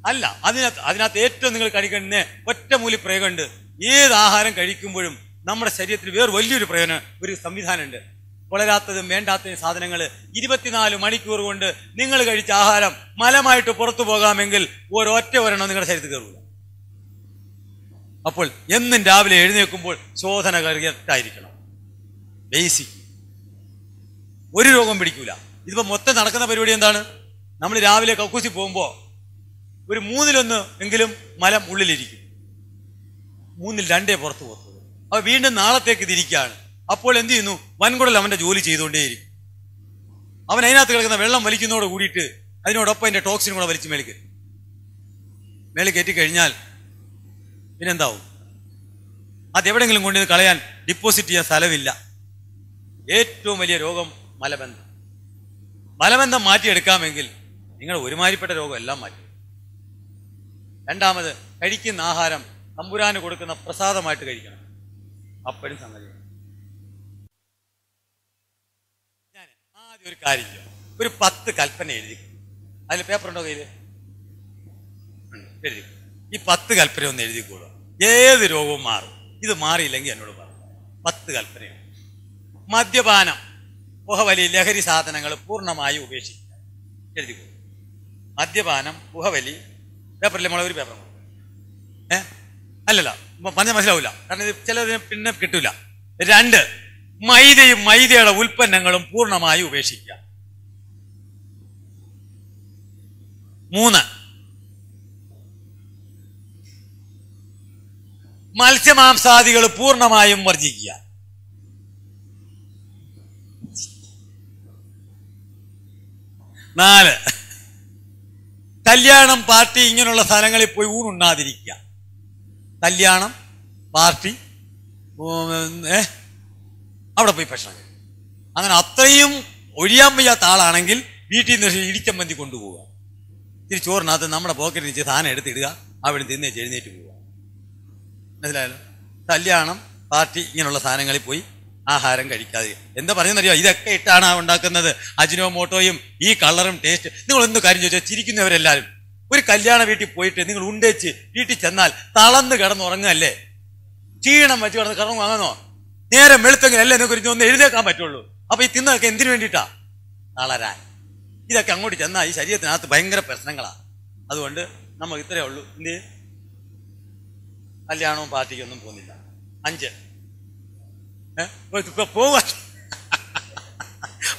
അല്ല, അതിനകത്ത് ഏറ്റവും നിങ്ങൾ കഴിക്കേണ്ട ഒറ്റമൂലി പ്രയോഗമുണ്ട്. ഏത് ആഹാരം കഴിക്കുമ്പോഴും നമ്മുടെ ശരീരത്തിൽ വേറെ വലിയൊരു ഒരു സംവിധാനമുണ്ട്. വളരാത്തതും വേണ്ടാത്തതും സാധനങ്ങൾ 24 മണിക്കൂർ കൊണ്ട് നിങ്ങൾ കഴിച്ച ആഹാരം മലമായിട്ട് പുറത്തു പോകാമെങ്കിൽ ഒരെണ്ണം നിങ്ങളുടെ ശരീരത്തിൽ കയറില്ല. അപ്പോൾ എന്നും രാവിലെ എഴുന്നേൽക്കുമ്പോൾ ശോധന കറക്റ്റായിരിക്കണം. ബേസിക്. ഒരു രോഗം പിടിക്കൂല. ഇതിപ്പോ മൊത്തം നടക്കുന്ന പരിപാടി എന്താണ്? നമ്മൾ രാവിലെ കക്കൂസി പോകുമ്പോൾ ഒരു 3-1 എങ്കിലും മലം ഉള്ളിലിരിക്കും, 3-2 പുറത്തു പോകുന്നത്. അപ്പൊ വീണ്ടും നാളത്തേക്ക് തിരിക്കുകയാണ്. അപ്പോൾ എന്ത് ചെയ്യുന്നു? വൻകുടൽ അവന്റെ ജോലി ചെയ്തുകൊണ്ടേയിരിക്കും. അവൻ അതിനകത്ത് കിടക്കുന്ന വെള്ളം വലിക്കുന്നതോട് കൂടിയിട്ട് അതിനോടൊപ്പം അതിന്റെ ടോക്സിനും കൂടെ വലിച്ച് മേളിൽ കയറ്റിക്കഴിഞ്ഞാൽ പിന്നെന്താവും? അതെവിടെങ്കിലും കൊണ്ടുവന്ന് കളയാൻ ഡിപ്പോസിറ്റ് ചെയ്യാൻ സ്ഥലമില്ല. ഏറ്റവും വലിയ രോഗം മലബന്ധം. മലബന്ധം മാറ്റിയെടുക്കാമെങ്കിൽ നിങ്ങൾ ഒരുമാതിരിപ്പെട്ട രോഗം എല്ലാം മാറ്റി. രണ്ടാമത്, കഴിക്കുന്ന ആഹാരം തമ്പുരാന് കൊടുക്കുന്ന പ്രസാദമായിട്ട് കഴിക്കണം. അപ്പോഴും സംഗതി. ഞാൻ ആദ്യം ഒരു കാര്യം ചെയ്യാം. ഒരു 10 കൽപ്പന എഴുതി. അതിൽ പേപ്പറുണ്ടോ കയ്യിൽ? എഴുതി. ഈ 10 കൽപ്പന ഒന്ന് എഴുതിക്കോളൂ. ഏത് രോഗവും മാറും. ഇത് മാറിയില്ലെങ്കിൽ എന്നോട് പറ. 10 കൽപ്പനയാണ്. മദ്യപാനം, പുകവലി, ലഹരി സാധനങ്ങൾ പൂർണ്ണമായി ഉപേക്ഷിക്കുക. എഴുതിക്കോളൂ. മദ്യപാനം, പുകവലി. പേപ്പറില്ലേ മോളെ? ഒരു പേപ്പർ. അല്ലല്ല, പറഞ്ഞാൽ മനസ്സിലാവില്ല. കാരണം ഇത് ചിലതിന് പിന്നെ കിട്ടൂല. 2, മൈദയും മൈദയുടെ ഉൽപ്പന്നങ്ങളും പൂർണ്ണമായി ഉപേക്ഷിക്കുക. 3, മത്സ്യമാംസാദികൾ പൂർണ്ണമായും വർജിക്കുക. 4, കല്യാണം, പാർട്ടി ഇങ്ങനെയുള്ള സ്ഥലങ്ങളിൽ പോയി ഊണുണ്ണാതിരിക്കുക. കല്യാണം, പാർട്ടി, അവിടെ പോയി ഭക്ഷണം. അങ്ങനെ അത്രയും ഒഴിയാൻ വയ്യാത്ത ആളാണെങ്കിൽ വീട്ടിൽ നിന്ന് ഇടിച്ചമ്പന്തി കൊണ്ടുപോവുക. ഇത്തിരി ചോറിനകത്ത് നമ്മുടെ പോക്കറ്റിൽ വെച്ച് സാധനം എടുത്തിടുക. അവിടെ തിന്നേച്ച് എഴുന്നേറ്റ് പോവുക. മനസ്സിലായല്ലോ? കല്യാണം, പാർട്ടി ഇങ്ങനെയുള്ള സാധനങ്ങളിൽ പോയി ആഹാരം കഴിക്കാതെ. എന്താ പറയുന്നറിയോ? ഇതൊക്കെ ഇട്ടാണ് ഉണ്ടാക്കുന്നത്. അജിനോമോട്ടോയും ഈ കളറും ടേസ്റ്റ്. നിങ്ങൾ എന്ത് കാര്യം ചോദിച്ചാൽ ചിരിക്കുന്നവരെല്ലാവരും. ഒരു കല്യാണ വീട്ടിൽ പോയിട്ട് നിങ്ങൾ ഉണ്ടേച്ച് വീട്ടിൽ ചെന്നാൽ തളർന്ന് കിടന്നുറങ്ങല്ലേ? ക്ഷീണം വെച്ച് കിടന്ന് കിടന്നു വാങ്ങുന്നോ? നേരം വെളുത്തെങ്കിൽ അല്ലേ നിങ്ങൾക്ക് ഒന്ന് എഴുതേക്കാൻ പറ്റുള്ളൂ. അപ്പൊ ഈ തിന്നതൊക്കെ എന്തിനു വേണ്ടിയിട്ടാ? തളരാൻ. ഇതൊക്കെ അങ്ങോട്ട് ചെന്നാൽ ഈ ശരീരത്തിനകത്ത് ഭയങ്കര പ്രശ്നങ്ങളാണ്. അതുകൊണ്ട് നമുക്ക് ഇത്രയേ ഉള്ളൂ. എന്ത് കല്യാണവും പാർട്ടിക്കൊന്നും പോകുന്നില്ല. 5, ഇപ്പൊ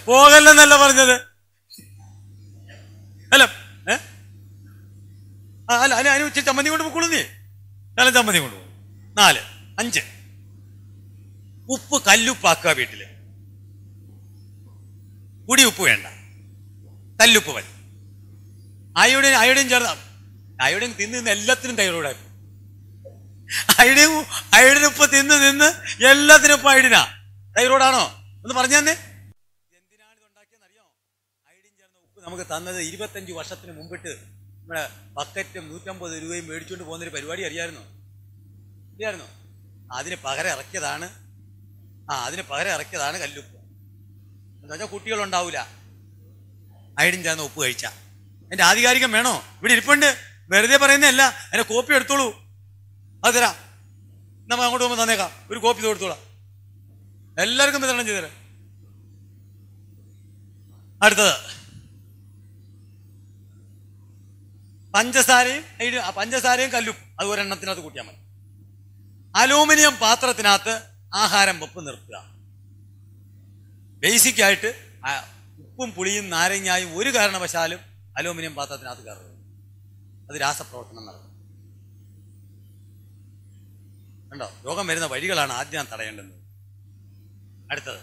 പോകല്ലെന്നല്ല പറഞ്ഞത്. അല്ല അല്ല അല്ല അതിന് ഉച്ച ചമ്മന്തി കൊണ്ട് പോക്കോളൂ. നീ നല്ല ചമ്മന്തി കൊണ്ടുപോകും. 4, 5, ഉപ്പ് കല്ലുപ്പാക്കുക. വീട്ടില് കുടി ഉപ്പ് വേണ്ട, കല്ലുപ്പ് മതി. അയോഡിൻ ചേർന്ന അയോഡിൻ തിന്ന് എല്ലാത്തിനും തൈറോയിഡായി. അയോഡിൻ ഉപ്പ് തിന്ന് എല്ലാത്തിനും ഇപ്പൊ അയോഡിനാ. തൈറോയിഡാണോ? ഒന്ന് പറഞ്ഞു തന്നെ. എന്തിനാണ് ഇത് ഉണ്ടാക്കിയെന്നറിയോ? അയോഡിൻ ചേർന്ന ഉപ്പ് നമുക്ക് തന്നത് 25 വർഷത്തിന് മുമ്പിട്ട് നമ്മുടെ ബക്കറ്റും 150 രൂപയും മേടിച്ചുകൊണ്ട് പോകുന്നൊരു പരിപാടി അറിയാമായിരുന്നോ? അതിന് പകരം ഇറക്കിയതാണ് കല്ലുപ്പ്. എന്താ വെച്ചാൽ കുട്ടികളുണ്ടാവൂല അയോഡിൻ ചേർന്ന ഉപ്പ് കഴിച്ച. അതിന്റെ ആധികാരികം വേണോ? ഇവിടെ ഇരിപ്പുണ്ട്. വെറുതെ പറയുന്നതല്ല. അതിന്റെ കോപ്പി എടുത്തോളൂ. അത് തരാം. നമ്മൾ അങ്ങോട്ട് പോകുമ്പോൾ തന്നേക്കാം. ഒരു കോപ്പി കൊടുത്തോളാം. എല്ലാവർക്കും വിതരണം ചെയ്തുതരാം. അടുത്തത് പഞ്ചസാരയും കല്ലുപ്പ്. അത് ഒരെണ്ണത്തിനകത്ത് കൂട്ടിയാൽ മതി. അലൂമിനിയം പാത്രത്തിനകത്ത് ആഹാരം വെപ്പ് നിർത്തുക. ബേസിക്കായിട്ട് ഉപ്പും പുളിയും നാരങ്ങായും ഒരു കാരണവശാലും അലൂമിനിയം പാത്രത്തിനകത്ത് കയറുന്നത്. അത് രാസപ്രവർത്തനം നടക്കും. കണ്ടോ? രോഗം വരുന്ന വഴികളാണ് ആദ്യം തടയേണ്ടത്. അടുത്തത്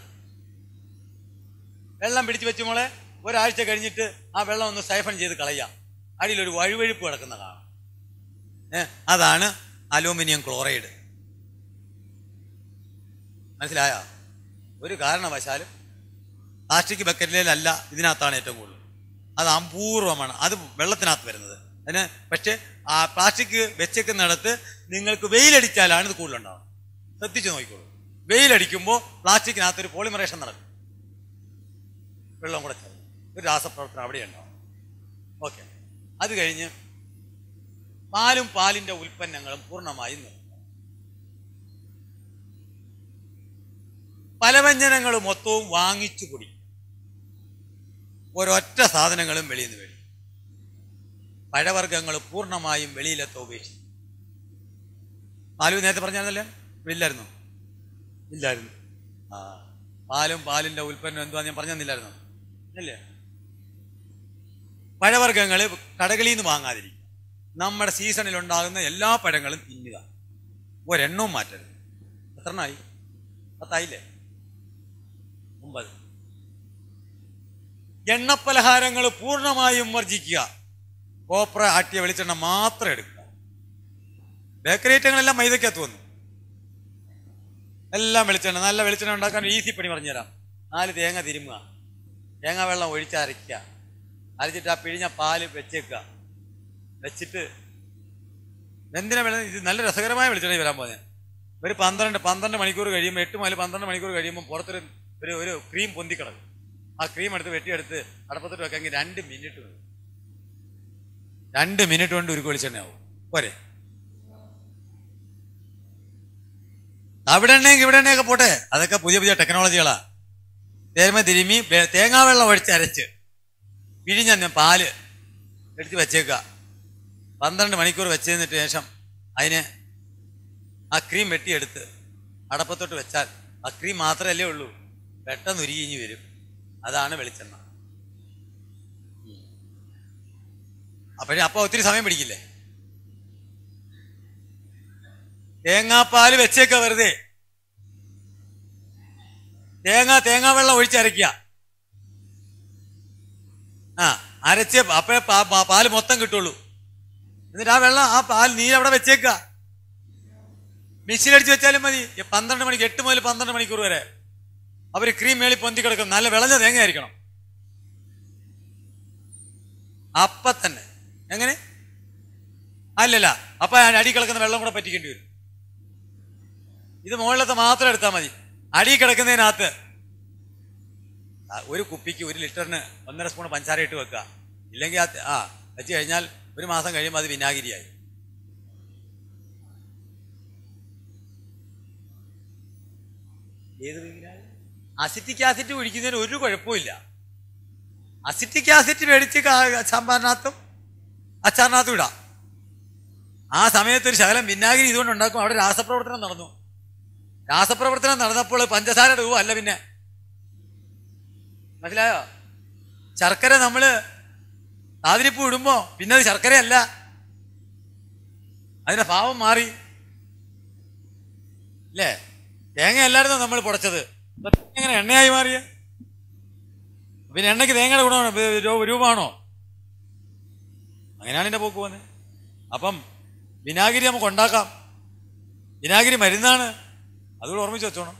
വെള്ളം പിടിച്ചു വെച്ച് മോളെ ഒരാഴ്ച കഴിഞ്ഞിട്ട് ആ വെള്ളം ഒന്ന് സൈഫൺ ചെയ്ത് കളയാം. അടിയിലൊരു വഴുവഴുപ്പ് കിടക്കുന്ന കാണാം. അതാണ് അലൂമിനിയം ക്ലോറൈഡ്. മനസ്സിലായോ? ഒരു കാരണവശാലും പ്ലാസ്റ്റിക് ബക്കറ്റിലല്ല, ഇതിനകത്താണ് ഏറ്റവും കൂടുതൽ. അത് അപൂർവമാണ്. അത് വെള്ളത്തിനകത്ത് വരുന്നത്. അതിന് പക്ഷേ ആ പ്ലാസ്റ്റിക് വെച്ചേക്കുന്നിടത്ത് നിങ്ങൾക്ക് വെയിലടിച്ചാലാണ് ഇത് കൂടുതലുണ്ടാവുക. ശ്രദ്ധിച്ചു നോക്കിക്കോളൂ. വെയിലടിക്കുമ്പോൾ പ്ലാസ്റ്റിക്കിനകത്തൊരു പോളിമറേഷൻ നടക്കും. വെള്ളം കൂടെ ചേർന്ന് ഒരു രാസപ്രവർത്തനം അവിടെ ഉണ്ടാവും. ഓക്കെ. അത് കഴിഞ്ഞ് പാലും പാലിന്റെ ഉൽപ്പന്നങ്ങളും പൂർണ്ണമായും നിർത്തുക. പലവ്യഞ്ജനങ്ങൾ മൊത്തവും വാങ്ങിച്ചു കുടിക്കും. ഒരൊറ്റ സാധനങ്ങളും വെളിയിൽ നിന്ന് മേടിക്കും. പഴവർഗ്ഗങ്ങൾ പൂർണ്ണമായും വെളിയിലെത്ത ഉപേക്ഷിച്ചു. പാലു നേരത്തെ പറഞ്ഞായിരുന്നല്ലേ? ഇല്ലായിരുന്നു? ഇല്ലായിരുന്നു. ആ, പാലും പാലിന്റെ ഉൽപ്പന്നം എന്തുവാ ഞാൻ പറഞ്ഞില്ലായിരുന്നു അല്ലേ? പഴവർഗ്ഗങ്ങൾ കടകളിൽ നിന്ന് വാങ്ങാതിരിക്കുക. നമ്മുടെ സീസണിൽ ഉണ്ടാകുന്ന എല്ലാ പഴങ്ങളും തിന്നുക. ഒരെണ്ണവും മാറ്റരുത്. എത്രണ്ണായി? 10 9. എണ്ണപ്പലഹാരങ്ങൾ പൂർണ്ണമായും വർജിക്കുക. കോപ്ര ആട്ടിയ വെളിച്ചെണ്ണ മാത്രം എടുക്കുക. ബേക്കറി ഐറ്റങ്ങളെല്ലാം മൈദക്കകത്ത് വന്നു. എല്ലാം വെളിച്ചെണ്ണ. നല്ല വെളിച്ചെണ്ണ ഉണ്ടാക്കാൻ ഈസി പണി പറഞ്ഞുതരാം. 4 തേങ്ങ തിരുമുക, തേങ്ങ വെള്ളം ഒഴിച്ചരയ്ക്കുക, അരച്ചിട്ട് ആ പിഴിഞ്ഞ പാല് വെച്ചേക്കുക. വെച്ചിട്ട് എന്തിനാ വെള്ളം? ഇത് നല്ല രസകരമായ വെളിച്ചെണ്ണ വരാൻ പോകുന്നത്. ഒരു 12 മണിക്കൂർ കഴിയുമ്പോൾ, 8 മുതൽ 12 മണിക്കൂർ കഴിയുമ്പോൾ പുറത്തൊരു ഒരു ക്രീം പൊന്തിക്കിടക്കും. ആ ക്രീം എടുത്ത് വെട്ടിയെടുത്ത് അടപ്പത്തിട്ട് വെക്കാമെങ്കിൽ 2 മിനിറ്റ് മതി. 2 മിനിറ്റ് കൊണ്ട് ഉരുക്ക് വെളിച്ചെണ്ണയാവും. പോരെ? അവിടെ എണ്ണയും ഇവിടെ എണ്ണയൊക്കെ പോട്ടെ, അതൊക്കെ പുതിയ പുതിയ ടെക്നോളജികളാ. തേങ്ങ തിരുമ്മി തേങ്ങാ വെള്ളം ഒഴിച്ച് അരച്ച് പിഴിഞ്ഞ പാല് എടുത്ത് വെച്ചേക്കുക. 12 മണിക്കൂർ വെച്ചതിന് ശേഷം അതിന് ആ ക്രീം വെട്ടിയെടുത്ത് അടപ്പത്തോട്ട് വെച്ചാൽ ആ ക്രീം മാത്രമല്ലേ ഉള്ളൂ, പെട്ടെന്ന് ഉരുകിഞ്ഞ് വരും. അതാണ് വെളിച്ചെണ്ണ. അപ്പോൾ ഒത്തിരി സമയം പിടിക്കില്ലേ? തേങ്ങാപ്പാല് വെച്ചേക്ക, വെറുതെ തേങ്ങാ വെള്ളം ഒഴിച്ചരയ്ക്കുക. അരച്ച് അപ്പോഴേ പാല് മൊത്തം കിട്ടുള്ളൂ. എന്നിട്ട് ആ വെള്ളം, ആ പാൽ നീരവിടെ വെച്ചേക്ക. മിക്സിയിലടിച്ച് വെച്ചാലും മതി. 12 മണിക്ക് 8 മുതൽ 12 മണിക്കൂർ വരെ അവർ ക്രീം മേളി പൊന്തി കിടക്കും. നല്ല വിളഞ്ഞ തേങ്ങ ആയിരിക്കണം. അപ്പൊ തന്നെ എങ്ങനെ? അല്ലല്ല, അപ്പൊ അടി കിടക്കുന്ന വെള്ളം കൂടെ പറ്റിക്കേണ്ടി വരും. ഇത് മുകളിലത്തെ മാത്രം എടുത്താൽ മതി. അടി കിടക്കുന്നതിനകത്ത് ഒരു കുപ്പിക്ക് 1 ലിറ്ററിന് 1.5 സ്പൂൺ പഞ്ചസാര ഇട്ട് വെക്കുക. ഇല്ലെങ്കിൽ വെച്ച് കഴിഞ്ഞാൽ 1 മാസം കഴിയുമ്പോൾ അത് വിനാഗിരിയായി. ഏത് വിനാഗിരി? അസിറ്റിക് ആസിഡ് ഒഴിക്കുന്നതിന് ഒരു കുഴപ്പമില്ല. അസിറ്റിക് ആസിഡ് മേടിച്ച് സാമ്പാറിനകത്തും അച്ചാറിനകത്തും ഇടാം. ആ സമയത്ത് ഒരു ശകലം വിനാഗിരി ഇതുകൊണ്ട് ഉണ്ടാക്കും. അവിടെ രാസപ്രവർത്തനം നടന്നു. രാസപ്രവർത്തനം നടന്നപ്പോൾ പഞ്ചസാര ഇടുവോ? അല്ല, പിന്നെ മനസ്സിലായോ? ശർക്കര നമ്മള് സാധനിപ്പ് ഇടുമ്പോ പിന്നെ അത് ശർക്കരയല്ല, അതിന്റെ ഭാവം മാറി അല്ലേ? തേങ്ങയല്ലായിരുന്നു നമ്മൾ പൊടച്ചത്, എങ്ങനെ എണ്ണയായി മാറിയ? പിന്നെ എണ്ണയ്ക്ക് തേങ്ങയുടെ ഗുണമാണോ, രൂപമാണോ? അങ്ങനെയാണ് എന്റെ പോക്ക് പോകുന്നത്. അപ്പം വിനാഗിരി നമുക്ക് ഉണ്ടാക്കാം. വിനാഗിരി മരുന്നാണ്, അതുകൂടെ ഓർമ്മിച്ച് വെച്ചോണം.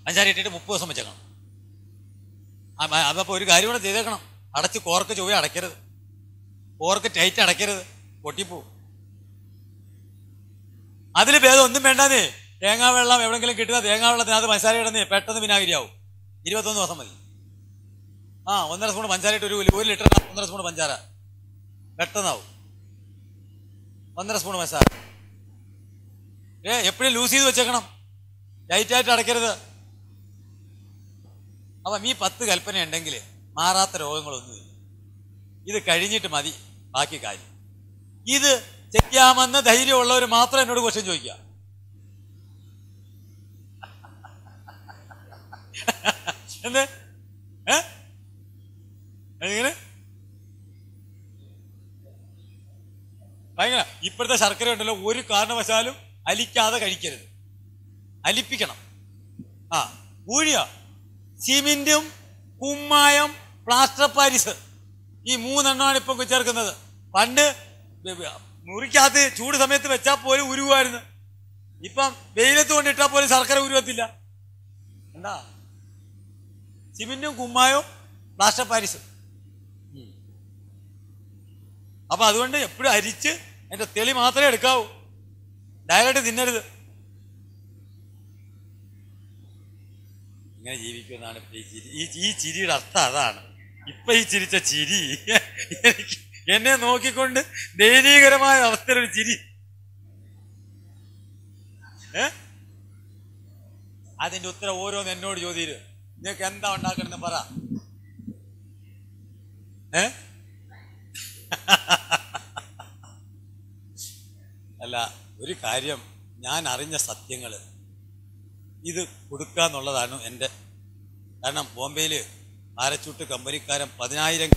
പഞ്ചസാര ഇട്ടിട്ട് 30 ദിവസം വെച്ചേക്കണം. അതപ്പോൾ ഒരു കാര്യം കൂടെ ചെയ്തേക്കണം, അടച്ച് കോർക്ക് ചൊവ്വ അടയ്ക്കരുത്. Cork tight അടയ്ക്കരുത്, പൊട്ടിപ്പോവും. അതിൽ ഭേദം ഒന്നും വേണ്ടാന്നേ. തേങ്ങാ വെള്ളം എവിടെങ്കിലും കിട്ടുന്ന തേങ്ങാ വെള്ളത്തിനകത്ത് പഞ്ചസാര ഇടുന്നേ പെട്ടെന്ന് വിനാഗിരിയാവും. 21 ദിവസം മതി. 1.5 സ്പൂൺ പഞ്ചസാര ഇട്ട് 1 ലിറ്ററിന് 1.5 സ്പൂൺ പഞ്ചസാര പെട്ടെന്നാവും. 1.5 സ്പൂൺ പഞ്ചസാര എപ്പോഴും ലൂസ് ചെയ്ത് വെച്ചേക്കണം, ടൈറ്റായിട്ട് അടയ്ക്കരുത്. അപ്പം ഈ 10 കൽപ്പന ഉണ്ടെങ്കിൽ മാറാത്ത രോഗങ്ങളൊന്നുമില്ല. ഇത് കഴിഞ്ഞിട്ട് മതി ബാക്കി കാര്യം. ഇത് ചെയ്യാമെന്ന് ധൈര്യമുള്ളവർ മാത്രം എന്നോട് ക്വസ്റ്റ്യൻ ചോദിക്കുക. എന്ത് എങ്ങനെ? ഭയങ്കര ഇപ്പോഴത്തെ ശർക്കര ഉണ്ടല്ലോ, ഒരു കാരണവശാലും അലിക്കാതെ കഴിക്കരുത്. അലിപ്പിക്കണം. ഊഴിയ സിമെന്റും കുമ്മായം പ്ലാസ്റ്റർ പാരിസ് ഈ 3 എണ്ണമാണ് ഇപ്പൊ ചേർക്കുന്നത്. പണ്ട് മുറിക്കകത്ത് ചൂട് സമയത്ത് വെച്ചാൽ പോലും ഉരുവായിരുന്നു. ഇപ്പം വെയിലത്ത് കൊണ്ടിട്ടാൽ പോലും ശർക്കര ഉരുവത്തില്ല. എന്താ? സിമെന്റും കുമ്മായവും പ്ലാസ്റ്റർ പാരിസും. അപ്പൊ അതുകൊണ്ട് എപ്പോഴും അരിച്ച് അതിന്റെ തെളി മാത്രമേ എടുക്കാവൂ, ഡയറക്റ്റ് തിന്നരുത്. ഇങ്ങനെ ജീവിക്കുമെന്നാണ് ഈ ചിരിയുടെ അർത്ഥം. അതാണ് ഇപ്പൊ ഈ ചിരിച്ച ചിരി എനിക്ക് എന്നെ നോക്കിക്കൊണ്ട് ദയനീയകരമായ അവസ്ഥയിലൊരു ചിരി. അതിന്റെ ഉത്തരം ഓരോന്ന് എന്നോട് ചോദ്യം. നിങ്ങൾക്ക് എന്താ ഉണ്ടാക്കണമെന്ന് പറ. അല്ല, ഒരു കാര്യം, ഞാൻ അറിഞ്ഞ സത്യങ്ങൾ ഇത് കൊടുക്കുക എന്നുള്ളതാണ് എൻ്റെ. കാരണം ബോംബെയിൽ പാരച്ചൂട്ട് കമ്പനിക്കാരൻ 10,000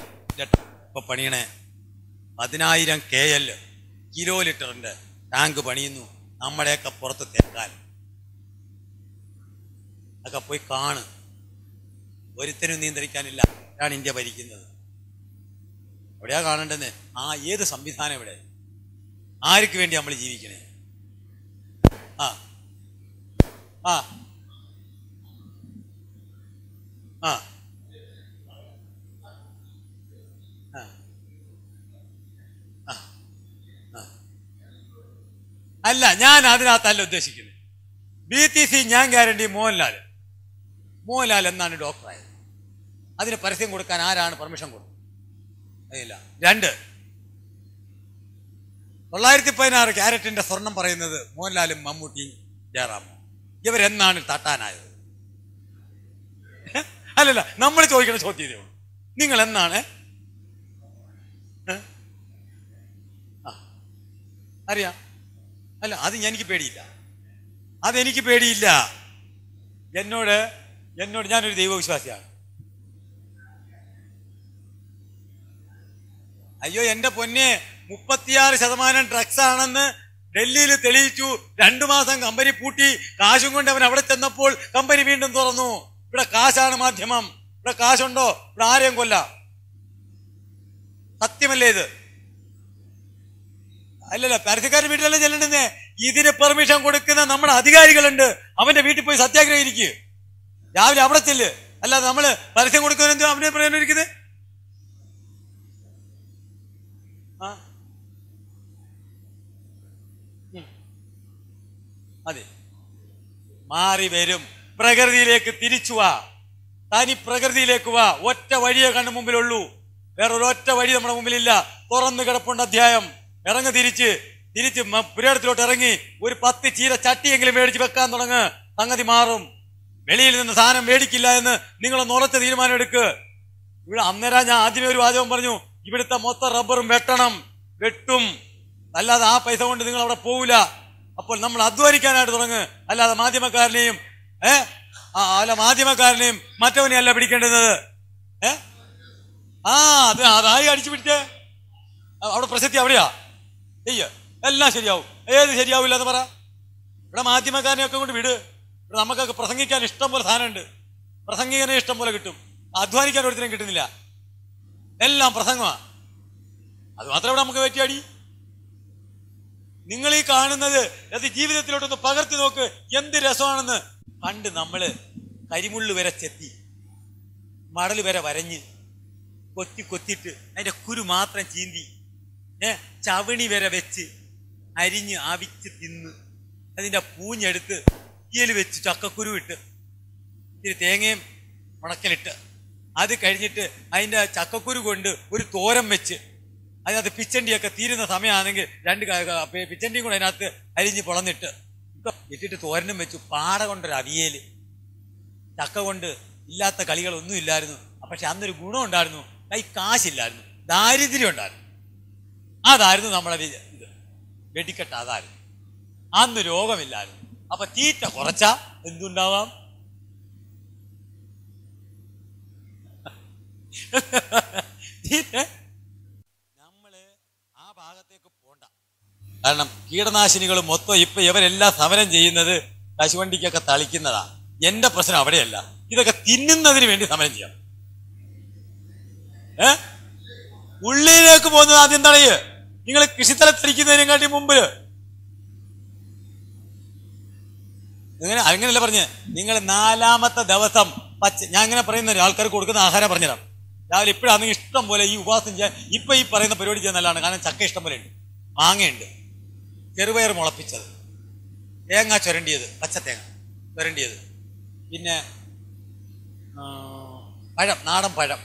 ഇപ്പൊ പണിയണേ, 10,000 KL കിലോ ലിറ്ററിന്റെ ടാങ്ക് പണിയുന്നു. നമ്മുടെയൊക്കെ പുറത്ത് തേക്കാൻ ഒക്കെ പോയി കാണ്. ഒരുത്തനും നിയന്ത്രിക്കാനില്ല. ആണ് ഇന്ത്യ ഭരിക്കുന്നത്. എവിടെയാ കാണേണ്ടത്? ഏത് സംവിധാനം ഇവിടെ? ആർക്ക് വേണ്ടി നമ്മൾ ജീവിക്കണേ? ആ ആ ആ അല്ല, ഞാൻ അതിനകത്തല്ല ഉദ്ദേശിക്കുന്നത്. BTC ഞാൻ ഗ്യാരണ്ടി മോഹൻലാൽ എന്നാണ് ഡോക്ടറായത്. അതിന് പരസ്യം കൊടുക്കാൻ ആരാണ് പെർമിഷൻ കൊടുത്തത്? ഇല്ല. 2, 916 ക്യാരറ്റിന്റെ സ്വർണം പറയുന്നത് മോഹൻലാലും മമ്മൂട്ടിയും ജയറാമും. ഇവരെന്നാണ് തട്ടാനായത്? അല്ലല്ല, നമ്മൾ ചോദിക്കണ ചോദ്യം നിങ്ങൾ എന്നാണ്? അറിയാം. അല്ല, അത് എനിക്ക് പേടിയില്ല. അതെനിക്ക് പേടിയില്ല. എന്നോട് ഞാനൊരു ദൈവവിശ്വാസിയാണ്. അയ്യോ എന്റെ പൊന്നെ, 36% ഡ്രഗ്സ് ആണെന്ന് ഡൽഹിയിൽ തെളിയിച്ചു. 2 മാസം കമ്പനി പൂട്ടി. കാശും കൊണ്ട് അവൻ അവിടെ ചെന്നപ്പോൾ കമ്പനി വീണ്ടും തുറന്നു. ഇവിടെ കാശാണ് മാധ്യമം. ഇവിടെ കാശുണ്ടോ? ഇവിടെ ആരെയും കൊല്ലാം. സത്യമല്ലേ ഇത്? അല്ലല്ല, പരസ്യക്കാരുടെ വീട്ടിലല്ല ചെല്ലണ്ടെന്നേ. ഇതിന് പെർമിഷൻ കൊടുക്കുന്ന നമ്മുടെ അധികാരികളുണ്ട്. അവന്റെ വീട്ടിൽ പോയി സത്യാഗ്രഹം ഇരിക്കുക. രാവിലെ അവിടെ ചെല്ല്. അല്ലാതെ നമ്മള് പരസ്യം കൊടുക്കുന്നതിന് അവനെ പറയാനിരിക്കുന്നത്. അതെ, മാറി വരും. പ്രകൃതിയിലേക്ക് തിരിച്ചു വാ. തനി പ്രകൃതിയിലേക്ക് വാ. ഒറ്റ വഴിയെ കണ്ണു മുമ്പിലുള്ളൂ. വേറൊരൊറ്റ വഴി നമ്മുടെ മുമ്പിലില്ല. തുറന്നു കിടപ്പുണ്ട് അധ്യായം. ഇറങ്ങി തിരിച്ച് പുരയിടത്തിലോട്ട് ഇറങ്ങി ഒരു 10 ചീര ചട്ടിയെങ്കിലും മേടിച്ച് വെക്കാൻ തുടങ്ങ്. സംഗതി മാറും. വെളിയിൽ നിന്ന് സാധനം മേടിക്കില്ല എന്ന് നിങ്ങളൊന്ന് ഉറച്ച തീരുമാനം എടുക്ക്. ഇവിടെ അന്നേരം ഞാൻ ആദ്യമേ ഒരു വാചകം പറഞ്ഞു, ഇവിടുത്തെ മൊത്തം റബ്ബറും വെട്ടും. അല്ലാതെ ആ പൈസ കൊണ്ട് നിങ്ങൾ അവിടെ പോവില്ല. അപ്പോൾ നമ്മൾ അധ്വാനിക്കാനായിട്ട് തുടങ്ങ്. അല്ലാതെ മാധ്യമക്കാരനെയും മറ്റവനെയല്ല പിടിക്കേണ്ടത്. അതായി അടിച്ചു പിടിച്ചേ. അവിടെ പ്രസക്തി അവിടെയാ. എല്ലാം ശരിയാവും. ഏത് ശരിയാവില്ല എന്ന് പറ. ഇവിടെ മാധ്യമക്കാരനെയൊക്കെ കൊണ്ട് വിട്. ഇവിടെ നമുക്കൊക്കെ പ്രസംഗിക്കാൻ ഇഷ്ടം പോലെ സാധനമുണ്ട്. പ്രസംഗികനെ ഇഷ്ടം പോലെ കിട്ടും. അധ്വാനിക്കാൻ ഒരുത്തിനും കിട്ടുന്നില്ല. എല്ലാം പ്രസംഗമാണ്. അത് മാത്രം ഇവിടെ നമുക്ക് പറ്റിയാടി. നിങ്ങൾ ഈ കാണുന്നത് അത് ജീവിതത്തിലോട്ടൊന്ന് പകർത്തി നോക്ക്. എന്ത് രസമാണെന്ന്. പണ്ട് നമ്മള് കരിമുള്ളു വരെ ചെത്തി, മടൽ വരെ വരഞ്ഞ് കൊത്തിയിട്ട് അതിന്റെ കുരു മാത്രം ചീന്തി ചവണി വരെ വെച്ച് അരിഞ്ഞ് ആവിച്ച് തിന്ന് അതിന്റെ പൂഞ്ഞെടുത്ത് തീയൽ വെച്ച് ചക്കക്കുരു ഇട്ട് ഇത്തിരി തേങ്ങയും ഉണക്കലിട്ട് അത് കഴിഞ്ഞിട്ട് അതിന്റെ ചക്കക്കുരു കൊണ്ട് ഒരു തോരൻ വെച്ച് അതിനകത്ത് പിച്ചണ്ടിയൊക്കെ തീരുന്ന സമയമാണെങ്കിൽ 2 പിച്ചണ്ടിയും കൂടെ അതിനകത്ത് അരിഞ്ഞ് പൊളന്നിട്ട് ഇട്ടിട്ട് തോരനും വെച്ചു. പാട കൊണ്ടൊരു അവിയല്. ചക്ക കൊണ്ട് ഇല്ലാത്ത കളികളൊന്നും ഇല്ലായിരുന്നു. പക്ഷെ അന്നൊരു ഗുണം ഉണ്ടായിരുന്നു. കൈ കാശില്ലായിരുന്നു, ദാരിദ്ര്യം ഉണ്ടായിരുന്നു. അതായിരുന്നു നമ്മളെ ഇത് വെടിക്കെട്ട്. അതായിരുന്നു അന്ന്. രോഗമില്ലായിരുന്നു. അപ്പൊ തീറ്റ കുറച്ചാ എന്തുണ്ടാവാം? നമ്മള് ആ ഭാഗത്തേക്ക് പോണ്ട. കാരണം കീടനാശിനികൾ മൊത്തം ഇപ്പൊ ഇവരെല്ലാം സമരം ചെയ്യുന്നത് കശുവണ്ടിക്കൊക്കെ തളിക്കുന്നതാ. എന്റെ പ്രശ്നം അവിടെയല്ല. ഇതൊക്കെ തിന്നുന്നതിന് വേണ്ടി സമരം ചെയ്യാം. ഉള്ളിലേക്ക് പോകുന്നത് ആദ്യം തടയ്. നിങ്ങൾ കൃഷിസ്ഥലത്തിരിക്കുന്നതിനെക്കാട്ടി മുമ്പ് അങ്ങനെയല്ല പറഞ്ഞ്. നിങ്ങൾ 4ാമത്തെ ദിവസം ഞാൻ ഇങ്ങനെ പറയുന്ന ആൾക്കാർക്ക് കൊടുക്കുന്ന ആഹാരം പറഞ്ഞുതരാം. രാവിലെ ഇപ്പോഴാണെങ്കിൽ ഇഷ്ടം പോലെ ഈ ഉപവാസം ചെയ്യാൻ ഇപ്പൊ ഈ പറയുന്ന പരിപാടി ചെയ്യാൻ നല്ലതാണ്. കാരണം ചക്ക ഇഷ്ടം പോലെ ഉണ്ട്, മാങ്ങയുണ്ട്, ചെറുപയർ മുളപ്പിച്ചത്, തേങ്ങ ചുരണ്ടിയത്, പച്ചത്തേങ്ങ ചുരണ്ടിയത്, പിന്നെ പഴം, നാടൻ പഴം,